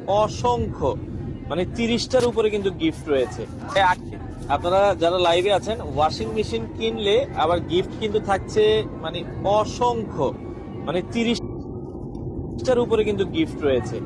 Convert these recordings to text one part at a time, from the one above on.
অসংখ্য, মানে 30টার উপরে কিন্তু গিফট রয়েছে। আপনারা যারা লাইভে আছেন, ওয়াশিং মেশিন কিনলে আবার গিফট কিন্তু থাকছে মানে অসংখ্য, মানে 30টার উপরে কিন্তু গিফট রয়েছে।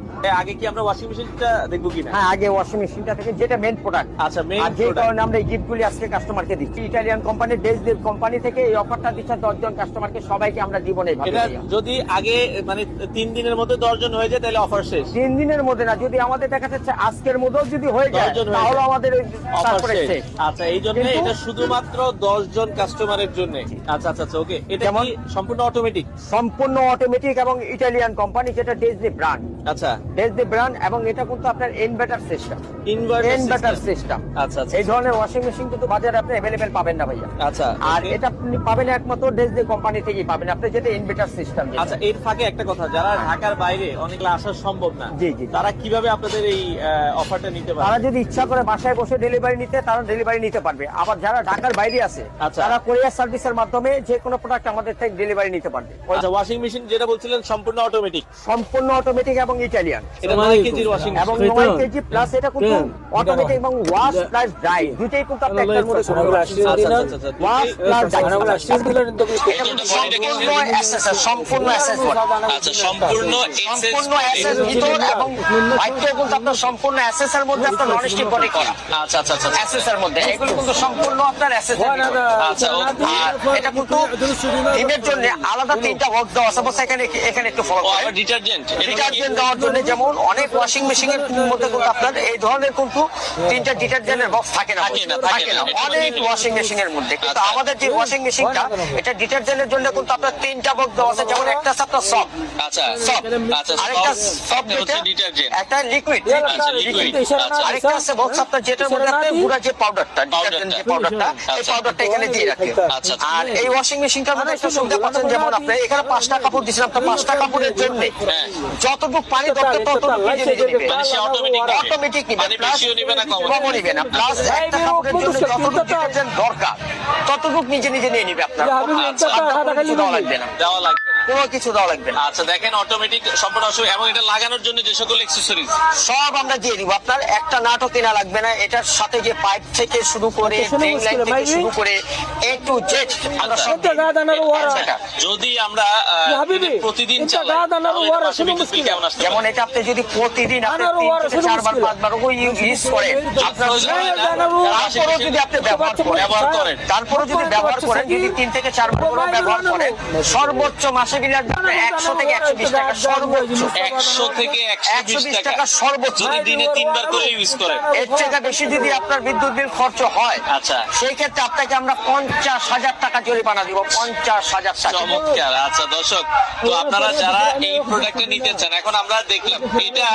আগে কি আমরা ওয়াশিং মেশিনটা দেখবো কিনা? হ্যাঁ, আগে ওয়াশিং মেশিনটা থেকে যেটা মেইন প্রোডাক্ট। আচ্ছা, মেইন আর যে প্রোডাক্ট। কারণে আমরা এই গিফটগুলি আজকে কাস্টমারকে দিচ্ছি। ইটালিয়ান কোম্পানি ডেজদেব কোম্পানি থেকে এই অফারটা দিচ্ছে 10 জন কাস্টমারকে, সবাইকে আমরা দিব না এইভাবে। এটা যদি আগে মানে 3 দিনের মধ্যে 10 জন হয়ে যায় তাহলে অফার শেষ। 3 দিনের মধ্যে না, যদি আমাদের দেখা যাচ্ছে আজকের মধ্যেও যদি হয়ে যায় 10 জন হয়ে তাহলে যায়, আমাদের অফার তারপরে শেষ। শেষ। আচ্ছা, এই জন্য কিন্তু- এটা শুধুমাত্র 10 জন কাস্টমারের জন্য। আচ্ছা আচ্ছা আচ্ছা, ওকে। এটা যেমন- কি সম্পূর্ণ অটোমেটিক? সম্পূর্ণ অটোমেটিক এবং ইটালিয়ান কোম্পানি, যেটা ডেজদেব ব্র্যান্ড। আচ্ছা, ডেজদেব ব্র্যান্ড, এবং এটা কিন্তু আপনার ইনভার্টার সিস্টেম। Inverter system. আচ্ছা আচ্ছা এই ধরনের ওয়াশিং মেশিন কিন্তু বাজারে আপনি अवेलेबल পাবেন না ভাইয়া। আচ্ছা। আর okay। এটা আপনি পাবেন একমাত্র ডেজদেব কোম্পানি থেকেই পাবেন, আপনি যেটা ইনভার্টার সিস্টেম। আচ্ছা, এর ফাঁকে একটা কথা, যারা ঢাকার বাইরে অনেকগুলো আসা সম্ভব না, জি, জি। তারা কিভাবে আপনাদের এই অফারটা নিতে তারা পারে? যদি ইচ্ছা করে বাসায় বসে ডেলিভারি নিতে, তারা ডেলিভারি নিতে পারবে। আবার যারা ঢাকার বাইরে আছে, আচ্ছা। তারা কোরিয়ার সার্ভিসের মাধ্যমে যে কোনো প্রোডাক্ট আমাদের থেকে ডেলিভারি নিতে পারবে। আচ্ছা, ওয়াশিং মেশিন যেটা বলছিলেন সম্পূর্ণ অটোমেটিক, সম্পূর্ণ অটোমেটিক এবং ইটালিয়ান, এটা 9 কেজির ওয়াশিং এবং মেশিন। 9 KG plus. এটা কিন্তু অটোমেটিক এবং ওয়াশ প্লাস ড্রাই দুটেই কিন্তু আপনি একটার মধ্যে করতে পারবেন। আচ্ছা আচ্ছা আচ্ছা, ওয়াশ প্লাস ড্রাই সম্পূর্ণ অ্যাসেসর, সম্পূর্ণ অ্যাসেসর। আচ্ছা, সম্পূর্ণ সম্পূর্ণ অ্যাসেস ভিতর এবং বাইরে কিন্তু আপনার সম্পূর্ণ অ্যাসেসের মধ্যে আপনার নন স্টিক বডি করা। আচ্ছা আচ্ছা আচ্ছা অ্যাসেসের মধ্যে এগুলো কিন্তু সম্পূর্ণ আপনার অ্যাসেস। আচ্ছা, আর এটা কিন্তু ডিমের জন্য আলাদা 3টা বক্স দেওয়া আছে। বস এখানে এখানে একটু ফলো করেন। ডিটারজেন্ট ডিটারজেন্ট দেওয়ার জন্য যেমন অনেক ওয়াশিং মেশিন এর মধ্যে কিন্তু আপনার এই ধরনের কিন্তু 3টা ডিটারজেন্টের বক্স থাকে না। থাকে না অনেক ওয়াশিং মেশিন এর মধ্যে, কিন্তু আমাদের যে ওয়াশিং মেশিনটা, এটা ডিটারজেন্টের জন্য কিন্তু আপনার 3টা বক্স দেওয়া আছে। যেমন একটা আছে আপনার সফট, আচ্ছা আচ্ছা, আরেকটা সফট হচ্ছে ডিটারজেন্ট, একটা লিকুইড, আচ্ছা, লিকুইড। আরেকটা আছে বক্স আপনার যেটার মধ্যে আপনি গুঁড়া যে পাউডারটা, ডিটারজেন্ট যে পাউডারটা, এই পাউডারটা এখানে দিয়ে রাখেন। আচ্ছা, আর এই ওয়াশিং মেশিনটার মধ্যে একটা সুবিধা পাচ্ছেন, যেমন আপনি এখানে 5টা কাপড় দিয়েছেন, আপনার 5টা কাপড়ের জন্য যতটুকু পানি দরকার ততটুকু নিজে নিজে নেবে। মানে সে অটোমেটিক নিবে, মানে প্লাস বেশিও নিবে না, কমও নিবে না। প্লাস একটা কাপড়ের জন্য যতটুকু ডিটারজেন্ট দরকার ততটুকু নিজে নিজে নিয়ে নিবে। আপনার আচ্ছা, কিছু দেওয়া লাগবে না, দেওয়া লাগবে না। কোনো কিছু দেওয়া লাগবে না। আচ্ছা, দেখেন অটোমেটিক সম্পূর্ণ অসুবিধা, এবং এটা লাগানোর জন্য যে সকল অ্যাকসেসরিজ সব আমরা দিয়ে দিব। আপনার একটা নাটও কেনা লাগবে না। এটার সাথে যে পাইপ থেকে শুরু করে, ড্রেন লাইন থেকে শুরু করে A to Z আমরা সব দিয়ে দিব। যদি আমরা প্রতিদিন চালাই, তাহলে বিদ্যুৎ বিল কেমন আসতে যেমন পারে? এটা আপনি যদি প্রতিদিন আপনি 3 থেকে 4 বার 5 বার ইউজ করেন, আপনার তারপরেও যদি আপনি ব্যবহার করেন, তারপরেও যদি ব্যবহার করেন, যদি 3 থেকে 4 বার করে ব্যবহার করেন, সর্বোচ্চ মাসে বিল আসবে 100 থেকে 120 টাকা সর্বোচ্চ। 100 থেকে 120 টাকা সর্বোচ্চ। যদি দিনে 3 বার করে ইউজ করেন। এর থেকে বেশি যদি আপনার বিদ্যুৎ বিল খরচ হয়, আচ্ছা, সেই ক্ষেত্রে আপনাকে আমরা 50,000 টাকা জরিমানা দিব। 50,000 টাকা। চমৎকার। আচ্ছা দর্শক, তো আপনারা যারা এই প্রোডাক্টটা নিতে চান, এখন আমরা দেখলাম এটা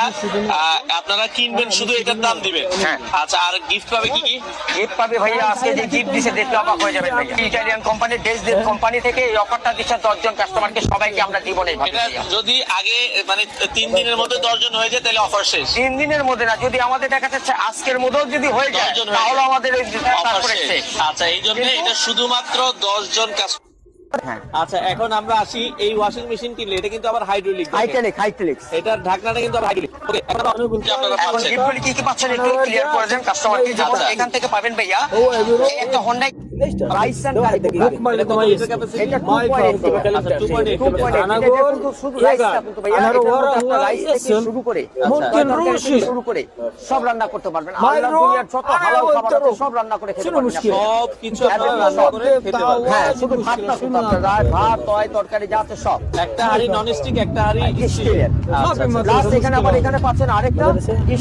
আপনারা কিনবেন, শুধু এটার দাম দিবেন। হ্যাঁ। আচ্ছা, আর গিফট পাবে কি কি? গিফট পাবে ভাইয়া, আজকে যে গিফট দিছে দেখলে অবাক হয়ে যাবেন ভাইয়া। ইটালিয়ান কোম্পানি ডেজদেব কোম্পানি থেকে এই অফারটা দিচ্ছে 10 জন কাস্টমারকে, সবাইকে আমরা দিব না এইভাবে এটা ভাইয়া। যদি আগে মানে 3 দিনের মধ্যে 10 জন হয়ে যায় তাহলে অফার শেষ। 3 দিনের মধ্যে না, যদি আমাদের দেখা যাচ্ছে আজকের মধ্যেও যদি হয়ে যায় 10 জন হয়ে তাহলে যায়, আমাদের অফার তারপরে শেষ। শেষ। আচ্ছা, এই জন্য কিন্তু- এটা শুধুমাত্র 10 জন কাস্টমার। হ্যাঁ, আচ্ছা, এখন আমরা আসি, এই ওয়াশিং মেশিন কিনলে এটা কিন্তু আবার হাইড্রোলিক। হাইটেলিক্স। এটার ঢাকনাটা কিন্তু আবার হাইড্রোলিক। ওকে, এখন আপনারা এখন পাচ্ছেন। গিফটগুলি কি কি পাচ্ছেন একটু ক্লিয়ার করে দেন কাস্টমারকে। যেমন আচ্ছা। এখান থেকে পাবেন ভাইয়া এই একটা হোন্ডা রাইস এন্ড এটা কত লিটার capacity? এটা 2.8 আচ্ছা, 2.8 শুধু রাইস না কিন্তু ভাইয়া, এটার মধ্যে আপনার রাইস থেকে শুরু করে তরকারি থেকে শুরু করে সব রান্না করতে পারবেন। আল্লাহর দুনিয়ার যত হালাল খাবার আছে সব রান্না করে খেতে পারবেন। সব কিছু আপনারা রান্না করে খেতে পারবেন। হ্যাঁ, শুধু ভাত না, শুধু আপনার ভাত, তরকারি যা আছে সব। একটা হাড়ি ননস্টিক, একটা হাড়ি স্টিলের। প্লাস এখানে আবার এখানে পাচ্ছেন আরেকটা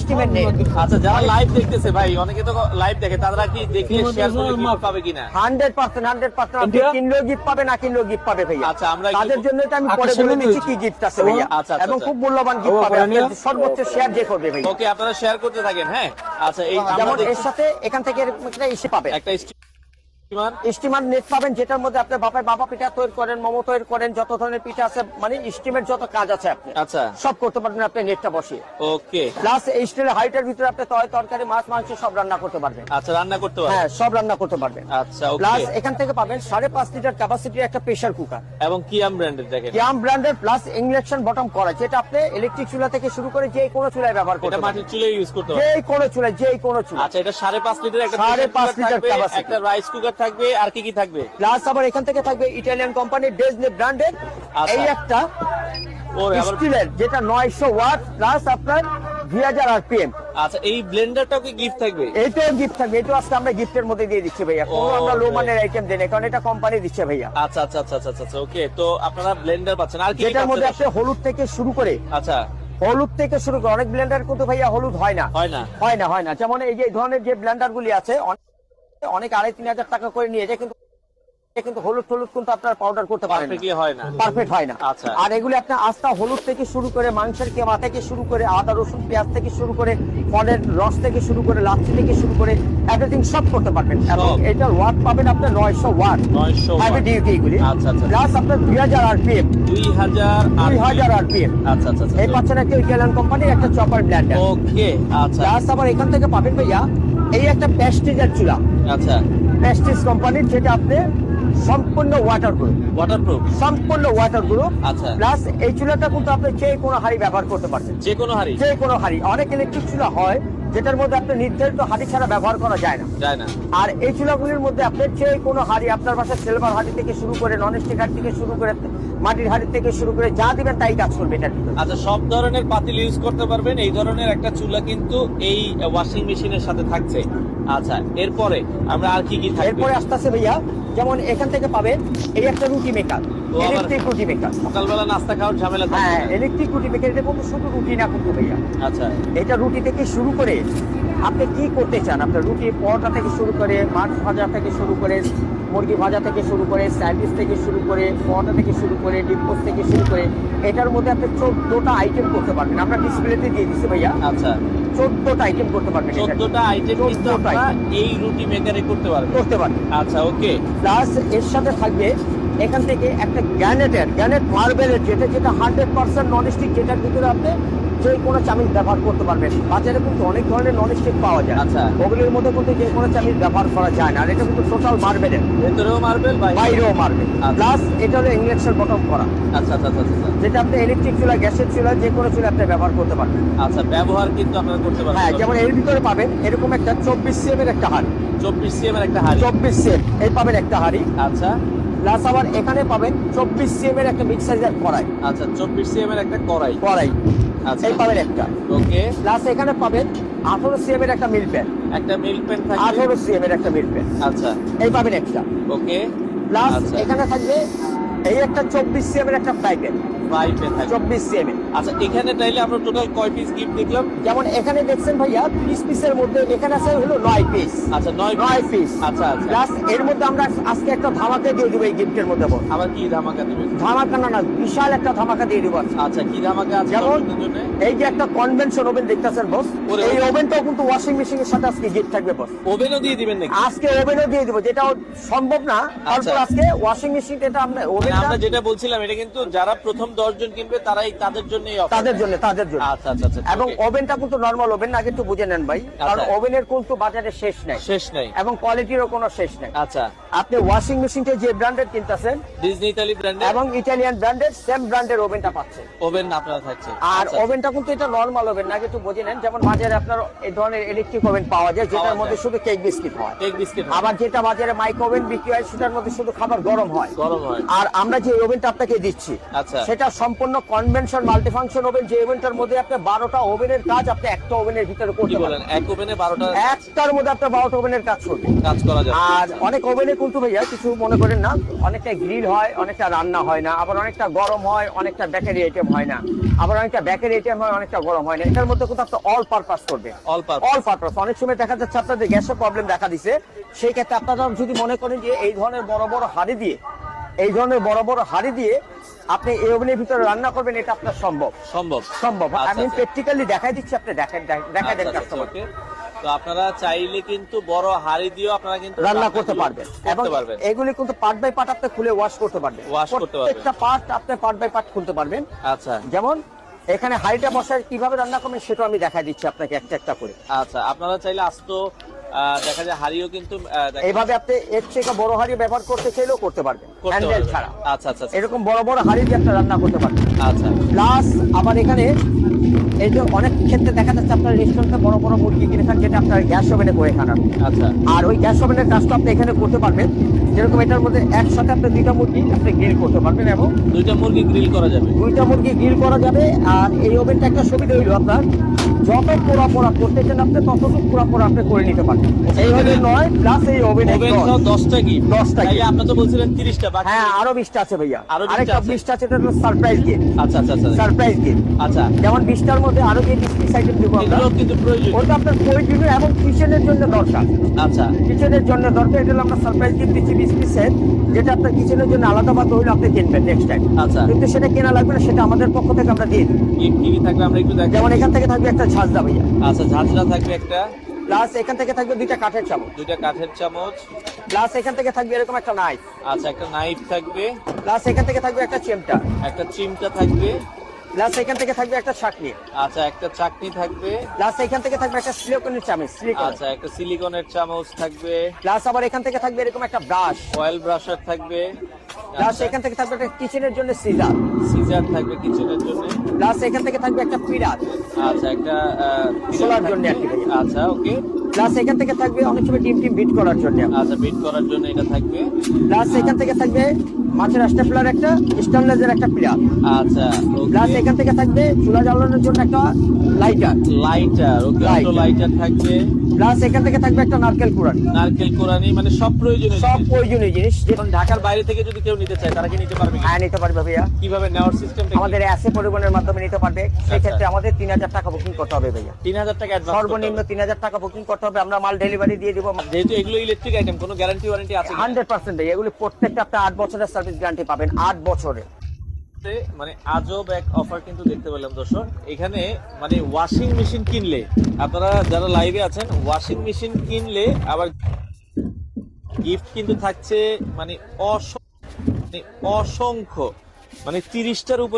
স্টিমের নেট। আচ্ছা, যারা লাইভ দেখতেছে ভাই, অনেকে তো লাইভ দেখে, তারা কি দেখলে শেয়ার করে গিফট পাবে কিনা? 100% আপনি কিনলেও গিফট পাবে, না কিনলেও গিফট পাবে ভাইয়া। আচ্ছা, আমরা তাদের জন্য এটা আমি পরে বলে দিচ্ছি কি গিফট আছে ভাইয়া। আচ্ছা, আচ্ছা, এবং আচ্ছা। খুব মূল্যবান গিফট পাবে, আপনি সর্বোচ্চ শেয়ার যে করবে ভাইয়া। ওকে, আপনারা শেয়ার করতে থাকেন। হ্যাঁ, আচ্ছা, এই আমরা যেমন এর দেখছি সাথে এখান থেকে একটা ইসে পাবে, একটা স্টিমার নেট পাবেন, যেটার মধ্যে আপনি বাবা পিঠা তৈরি করেন, মোমো তৈরি করেন, যত ধরনের পিঠা আছে, মানে স্টিমের যত কাজ আছে আপনি আচ্ছা সব করতে পারবেন আপনি নেটটা বসিয়ে। ওকে। প্লাস এই স্টিলের হাইটের ভিতরে আপনি তরকারি, মাছ, মাংস সব রান্না করতে পারবেন। আচ্ছা, রান্না করতে পারবেন? হ্যাঁ, সব রান্না করতে পারবেন। আচ্ছা, প্লাস ওকে। এখান থেকে পাবেন 5.5 লিটার ক্যাপাসিটির একটা প্রেসার কুকার এবং কিয়াম ব্র্যান্ডের দেখেন, কিয়াম ব্র্যান্ডের, প্লাস ইন্ডাকশন বটম করা, যেটা আপনি ইলেকট্রিক চুলা থেকে শুরু করে যে কোনো চুলায় ব্যবহার করতে এটা পারবেন। মাটির চুলে ইউজ করতে যে পারবেন? কোনো চুলায়, যে কোনো চুলা। আচ্ছা, এটা 5.5 লিটার একটা 5.5 লিটার থাকবে, capacity। একটা রাইস কুকার থাকবে, আর কি কি থাকবে? প্লাস আবার এখান থেকে থাকবে ইটালিয়ান কোম্পানির ডেজনি ব্র্যান্ডের আচ্ছা। এই একটা ওরে আবার। স্টিলের, যেটা 900 ওয়াট প্লাস আপনার 2000 আরপিএম। আচ্ছা, এই ব্লেন্ডারটাও কি গিফট থাকবে? এইটাও গিফট থাকবে, এটাও আজকে আমরা গিফটের মধ্যে দিয়ে দিচ্ছি ভাইয়া। কোনো আমরা লো Okay। মানের আইটেম দেই না, কারণ এটা কোম্পানি দিচ্ছে ভাইয়া। আচ্ছা আচ্ছা আচ্ছা আচ্ছা আচ্ছা, ওকে। তো আপনারা ব্লেন্ডার পাচ্ছেন, আর কি কি যেটার মধ্যে পাচ্ছেন? আপনি হলুদ থেকে শুরু করে, আচ্ছা, হলুদ থেকে শুরু করে, অনেক ব্লেন্ডার কিন্তু ভাইয়া হলুদ হয় না, হয় না? হয় না। যেমন এই যে এই ধরনের যে ব্লেন্ডার গুলি আছে, অনেক 2,500-3,000 টাকা করে নিয়ে যায়, কিন্তু হলুদ কিন্তু আপনার পাউডার করতে পারেন না, পারফেক্টলি হয় না। পারফেক্ট হয় না। আচ্ছা। আর এগুলি আপনার আস্তা হলুদ থেকে শুরু করে, মাংসের কেমা থেকে শুরু করে, আদা রসুন পেঁয়াজ থেকে শুরু করে, ফলের রস থেকে শুরু করে, লাচ্ছি থেকে শুরু করে, এভরিথিং সব করতে পারবেন। এবং এটার ওয়াট পাবেন আপনার 900 ওয়াট 900 হেভি ডিউটি এগুলি। আচ্ছা আচ্ছা, প্লাস আপনার 2000 আরপিএম, 2000 আরপিএম। আচ্ছা আচ্ছা আচ্ছা, এই পাচ্ছেন একটা ইটালিয়ান কোম্পানির একটা চপার ব্লেন্ডার। ওকে। আচ্ছা প্লাস আবার এখান থেকে পাবেন ভাইয়া এই একটা প্যাস্টিজের চুলা, আচ্ছা, প্যাস্টিজ কোম্পানির, যেটা আপনি সম্পূর্ণ ওয়াটার প্রুফ, ওয়াটারপ্রুফ। সম্পূর্ণ ওয়াটার প্রুফ। আচ্ছা, প্লাস এই চুলাটা কিন্তু আপনি যে কোনো হাড়ি ব্যবহার করতে পারবেন, যে কোনো হাড়ি? যে কোনো হাড়ি। অনেক ইলেকট্রিক চুলা হয় যেটার মধ্যে আপনি নির্ধারিত হাড়ি ছাড়া ব্যবহার করা যায় না, যায় না। আর এই চুলাগুলির মধ্যে আপনি যে কোনো হাড়ি, আপনার বাসায় সিলভার হাড়ি থেকে শুরু করে, ননস্টিক হাড়ি থেকে শুরু করে, মাটির হাড়ি থেকে শুরু করে, যা দিবেন তাই কাজ করবে এটার ভিতরে। আচ্ছা, সব ধরনের পাতিল ইউজ করতে পারবেন। এই ধরনের একটা চুলা কিন্তু এই ওয়াশিং মেশিনের সাথে থাকছে। আচ্ছা, এরপরে আমরা আর কি কি থাকবে? এরপরে আসতেছে ভাইয়া, যেমন এখান থেকে পাবেন এই একটা রুটি মেকার, আবার ইলেকট্রিক রুটি মেকার। সকালবেলা নাস্তা খাওয়ার ঝামেলা থাকবে হ্যাঁ, না? ইলেকট্রিক রুটি মেকার। এটা কিন্তু শুধু রুটি না কিন্তু ভাইয়া, আচ্ছা, এটা রুটি থেকে শুরু করে আপনি কি করতে চান, আপনার রুটি পরোটা থেকে শুরু করে, মাছ ভাজা থেকে শুরু করে, মুরগি ভাজা থেকে শুরু করে, স্যান্ডউইচ থেকে শুরু করে, পরোটা থেকে শুরু করে, ডিম পোস্ট থেকে শুরু করে, এটার মধ্যে আপনি 14টা আইটেম করতে পারবেন। আমরা ডিসপ্লেতে দিয়ে দিচ্ছি ভাইয়া, আচ্ছা, 14টা আইটেম করতে পারবেন। 14টা আইটেম কিন্তু 14টা আমরা item এই রুটি মেকারে করতে পারবো। করতে পারবেন। আচ্ছা, ওকে। প্লাস এর সাথে থাকবে এখান থেকে একটা গ্যানেট মার্বেলের, যেটা 100% ননস্টিক, যেটার ভিতরে আপনি যে কোনো চামিচ ব্যবহার করতে পারবেন। বাজারে কিন্তু অনেক ধরনের ননস্টিক পাওয়া যায়, আচ্ছা। ওগুলোর মধ্যে কিন্তু যে কোনো চামিচ ব্যবহার করা যায় না, আর এটা কিন্তু টোটাল মার্বেলের, ভেতরেও মার্বেল, বাইরেও মার্বেল। আচ্ছা। প্লাস এটা হলো ইন্ডাকশন বটম করা, আচ্ছা আচ্ছা আচ্ছা আচ্ছা, যেটা আপনি ইলেকট্রিক চুলা, গ্যাসের চুলা, যে কোনো চুলা আপনি ব্যবহার করতে পারবেন। আচ্ছা, ব্যবহার কিন্তু আপনারা করতে পারবেন। হ্যাঁ, যেমন এর ভিতরে পাবেন এরকম একটা 24 সিএম এর একটা হাড়ি, 24 সিএম এর একটা হাড়ি। 24 সিএম এই পাবেন একটা হাড়ি। আচ্ছা প্লাস আবার এখানে পাবেন 24 সিএম এর একটা মিক্সারের কড়াই, আচ্ছা, 24 সিএম এর একটা কড়াই। আচ্ছা, এই পাবেন একটা। ওকে। প্লাস এখানে পাবেন 18 সিএম এর একটা মিল প্যান, একটা মিল্ক প্যান থাকবে। 18 সিএম এর একটা মিল প্যান, আচ্ছা, এই পাবেন একটা। ওকে। প্লাস আচ্ছা। এখানে থাকবে এই একটা 24 সিএম এর একটা ফ্রাই প্যান, ফ্রাই প্যান থাকবে। 24 সিএম এর। আচ্ছা, এখানে তাইলে আমরা টোটাল কয় পিস গিফট দেখলাম? যেমন এখানে দেখছেন ভাইয়া 20 পিসের মধ্যে এখানে আছে হলো 9 পিস। আচ্ছা, 9 পিস। আচ্ছা আচ্ছা, প্লাস এর মধ্যে আমরা আজকে একটা ধামাকা দিয়ে দিব এই গিফটের মধ্যে। আবার কি ধামাকা দিবেন? ধামাকা না, বিশাল একটা ধামাকা দিয়ে দিব। আচ্ছা, কি ধামাকা আছে যেমন দর্শকদের জন্য? এই যে একটা কনভেনশন ওভেন দেখতেছেন বস, ওরে এই বাবা। ওভেনটাও কিন্তু ওয়াশিং মেশিনের সাথে আজকে গিফট থাকবে বস। ওভেনও দিয়ে দিবেন নাকি? আজকে ওভেনও দিয়ে দিব, যেটা সম্ভব না, তারপর আচ্ছা। আজকে ওয়াশিং মেশিন, এটা আমরা মানে ওভেনটা আমরা যেটা বলছিলাম, এটা কিন্তু যারা প্রথম 10 জন কিনবে তারাই, তাদের জন্যই অফার। তাদের জন্য। আচ্ছা আচ্ছা আচ্ছা, এবং okay। ওভেনটা কিন্তু নরমাল ওভেন, আগে একটু বুঝে নেন ভাই, কারণ আচ্ছা। ওভেনের কিন্তু বাজারে শেষ নাই, শেষ নাই। এবং কোয়ালিটিরও কোনো শেষ নাই। আচ্ছা, আপনি ওয়াশিং মেশিনটা যে ব্র্যান্ডের কিনতেছেন ডিজনি ইতালি ব্র্যান্ডের এবং ইটালিয়ান ব্র্যান্ডের সেম ব্র্যান্ডের ওভেনটা পাচ্ছেন। ওভেন আপনারা থাকছে। আর আচ্ছা, ওভেনটা কিন্তু এটা নরমাল ওভেন না, একটু বুঝে নেন। যেমন বাজারে আপনার এই ধরনের ইলেকট্রিক ওভেন পাওয়া যায়, যেটার পাওয়া মধ্যে যায়। শুধু কেক বিস্কিট হয়। কেক বিস্কিট আবার যেটা বাজারে মাইক্রো ওভেন বিক্রি হয়, সেটার মধ্যে শুধু খাবার গরম হয়। গরম হয়। আর আমরা যে ওভেনটা আপনাকে দিচ্ছি, আচ্ছা। সেটা সম্পূর্ণ কনভেনশন মাল্টিফাংশন ওভেন, যে ওভেনটার মধ্যে আপনি 12টা ওভেনের কাজ আপনি একটা ওভেনের ভিতরে কি করতে বলেন? পারেন। এক ওভেনে 12টা একটার মধ্যে আপনার 12টা ওভেনের কাজ করবে। কাজ করা যাবে। আর অনেক ওভেনে কিন্তু ভাইয়া কিছু মনে করেন না, অনেকটা গ্রিল হয়, অনেকটা রান্না হয় না, আবার অনেকটা গরম হয়, অনেকটা বেকারি আইটেম হয় না, আবার অনেকটা বেকারি আইটেম হয়, অনেকটা গরম হয় না। এটার মধ্যে কিন্তু আপনার অল পারপাস করবে, অল পারপাস। All purpose. অনেক সময় দেখা যাচ্ছে আপনাদের গ্যাসের প্রবলেম দেখা দিছে, সেই ক্ষেত্রে আপনারা যদি মনে করেন যে এই ধরনের বড় বড় হাঁড়ি দিয়ে, এই ধরনের বড় বড় হাঁড়ি দিয়ে আপনি এই ওভেনের ভিতরে রান্না করবেন, এটা আপনার সম্ভব। সম্ভব। সম্ভব। আচ্ছা, আমি আচ্ছা। প্র্যাকটিক্যালি দেখাই দিচ্ছি, আপনি দেখাই দেন আচ্ছা, আচ্ছা, কাস্টমার। okay। তো আপনারা চাইলে কিন্তু বড় হাড়ি দিয়েও আপনারা কিন্তু রান্না করতে পারবেন এবং করতে পারবেন। এগুলি কিন্তু পার্ট বাই পার্ট আপনি খুলে ওয়াশ করতে পারবেন। Wash করতে পারবেন। প্রত্যেকটা পার্ট আপনি পার্ট বাই পার্ট খুলতে পারবেন। আচ্ছা যেমন এখানে হাঁড়িটা বসায় কিভাবে রান্না করবেন সেটা আমি দেখাই দিচ্ছি আপনাকে একটা একটা করে। আচ্ছা, আপনারা চাইলে আস্ত দেখা যায় হাড়িও কিন্তু এইভাবে আপনি এর থেকে বড় হাঁড়ি ব্যবহার করতে চাইলেও করতে পারবেন, করতে হ্যান্ডেল পারবেন। ছাড়া। আচ্ছা আচ্ছা আচ্ছা। এরকম বড় বড় হাঁড়ি দিয়ে আপনি রান্না করতে পারবেন। আচ্ছা প্লাস আবার এখানে এই যে অনেক ক্ষেত্রে দেখা যাচ্ছে আপনার রেস্টুরেন্টে বড় বড় মুরগি কিনে খান, যেটা আপনার গ্যাস ওভেনে করে খান আপনি। আচ্ছা আর ওই গ্যাস ওভেনের কাজটা আপনি এখানে করতে পারবেন। যেরকম এটার মধ্যে একসাথে আপনি দুইটা মুরগি আপনি গ্রিল করতে পারবেন এবং দুইটা মুরগি গ্রিল করা যাবে। দুইটা মুরগি গ্রিল করা যাবে। আর এই ওভেনটা একটা সুবিধা হইলো আপনার যত পোড়া পোড়া করতে চান আপনি ততটুকু পোড়া পোড়া আপনি করে নিতে পারবেন। এইভাবে নয়, প্লাস এই ওভেনে ওভেন সহ 10টা গিফট। 10টা তাইলে gift। আপনি তো বলছিলেন 30টা, বাকি হ্যাঁ আরো 20টা আছে ভাইয়া, আরো 20টা আরেকটা আছে? 20টা আছে, এটা হলো সারপ্রাইজ গিফট। আচ্ছা আচ্ছা আচ্ছা সারপ্রাইজ গিফট আচ্ছা, যেমন 20টার মধ্যে আরো যে 20 আইটেম দিব আমরা, এগুলো কিন্তু প্রয়োজন। ওটা আপনার প্রয়োজনীয় এবং কিচেনের জন্য দরকার। আচ্ছা কিচেনের জন্য দরকার, এটা হলো আমরা সারপ্রাইজ গিফট দিচ্ছি 20 পিসের, যেটা আপনার কিচেনের জন্য আলাদা ভাবে হইলে আপনি কিনবেন নেক্সট টাইম। আচ্ছা। কিন্তু সেটা কেনা লাগবে না, সেটা আমাদের পক্ষ থেকে আমরা দিই। গিফট কি কি থাকবে আমরা একটু দেখাই। যেমন এখান থেকে থাকবে একটা ঝাঁঝরা ভাইয়া, আচ্ছা, ঝাঁঝরা থাকবে একটা, প্লাস এখান থেকে থাকবে দুইটা কাঠের চামচ, দুইটা কাঠের চামচ, প্লাস এখান থেকে থাকবে এরকম একটা নাইফ, আচ্ছা একটা নাইফ থাকবে, প্লাস এখান থেকে থাকবে একটা চিমটা, একটা চিমটা থাকবে, প্লাস এখান থেকে থাকবে একটা ছাঁকনি, আচ্ছা একটা চাটনি থাকবে, প্লাস এখান থেকে থাকবে একটা সিলিকনের চামচ, আচ্ছা একটা সিলিকনের চামচ থাকবে, প্লাস আবার এখান থেকে থাকবে এরকম একটা ব্রাশ, অয়েল ব্রাশার থাকবে, প্লাস এখান থেকে থাকবে একটা কিচেনের জন্য সিজার, সিজার থাকবে কিচেনের জন্য, প্লাস এখান থেকে থাকবে একটা পিরাত, আচ্ছা একটা ছোলার জন্য আর কি ভাইয়া। আচ্ছা ওকে, প্লাস এখান থেকে থাকবে অনেক সময় ডিম টিম বিট করার জন্য, আচ্ছা বিট করার জন্য এটা থাকবে, প্লাস এখান থেকে থাকবে মাছের স্টেপলার একটা, স্টেনলেসের একটা পিরাত, আচ্ছা প্লাস ওকে, এখান থেকে থাকবে চুলা জ্বালানোর জন্য একটা লাইটার, লাইটার ওকে, Lighter। লাইটার থাকবে, প্লাস এখান থেকে থাকবে একটা নারকেল কুড়ানি। নারকেল কোরানি, মানে সব প্রয়োজনীয় সব জিনিস। প্রয়োজনীয় জিনিস এখন ঢাকার বাইরে থেকে যদি কেউ নিতে চায় তারা কি নিতে পারবে কি? হ্যাঁ নিতে পারবে ভাইয়া, কিভাবে নেওয়ার সিস্টেমটা? আমাদের অ্যাসে পরিবহনের মাধ্যমে নিতে পারবে। সেক্ষেত্রে আমাদের 3000 টাকা বুকিং করতে হবে ভাইয়া, 3000 টাকা অ্যাডভান্স সর্বনিম্ন 3000 টাকা বুকিং করতে হবে, আমরা মাল ডেলিভারি দিয়ে দিব। যেহেতু এগুলো ইলেকট্রিক আইটেম, কোনো গ্যারান্টি ওয়ারেন্টি আছে কি? 100% ভাইয়া, এগুলি প্রত্যেকটা আপনি 8 বছরের সার্ভিস গ্যারান্টি পাবেন, 8 বছরের। মানে আজব এক অফার কিন্তু দেখতে পেলাম দর্শক। এখানে মানে ওয়াশিং মেশিন কিনলে, আপনারা যারা লাইভে আছেন, ওয়াশিং মেশিন কিনলে আবার গিফট কিন্তু থাকছে মানে অসংখ্য, মানে 30টার উপরে